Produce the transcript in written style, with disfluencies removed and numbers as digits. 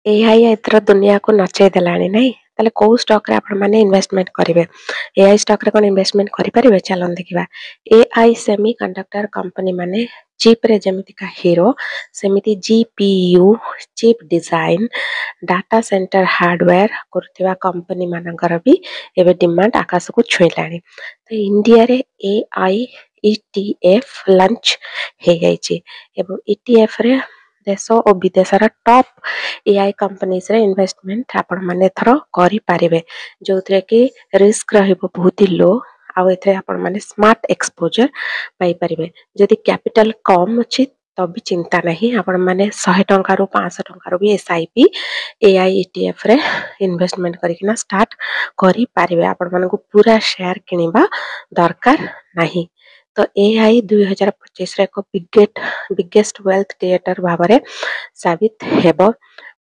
AI एथर दुनिया को नचेई देलानी नहीं ताले को स्टॉक रे आपण माने इन्वेस्टमेंट करिवे एआई स्टॉक रे कोन इन्वेस्टमेंट करि परिबे चलन देखिबा एआई सेमीकंडक्टर कंपनी माने चिप रे जेमिति का हीरो सेमिति GPU chip design data centre hardware करथिबा कंपनी मानकर भी एबे डिमांड आकाश को छुइलानी तो इंडिया रे एआई ईटीएफ लॉन्च हे जाईची एवं ईटीएफ रे देश और विदेशर टॉप एआई कंपनीज रे इन्वेस्टमेंट आपण माने थरो करि पारिबे जोथरे कि रिस्क रहइबो बहुत ही लो आउ एथे आपण माने स्मार्ट एक्सपोजर पाई परिबे जदि कैपिटल कम अछि तब भी चिंता नहीं आपण माने 100 टंका रु 500 टंका रु भी एसआईपी एआई ईटीएफ रे इन्वेस्टमेंट करिकिना स्टार्ट करि पारिबे आपण मानको पूरा शेयर किनिबा दरकार नहीं तो एआई 2025 रे को बिगेस्ट वेल्थ क्रिएटर भाबरे साबित हेबो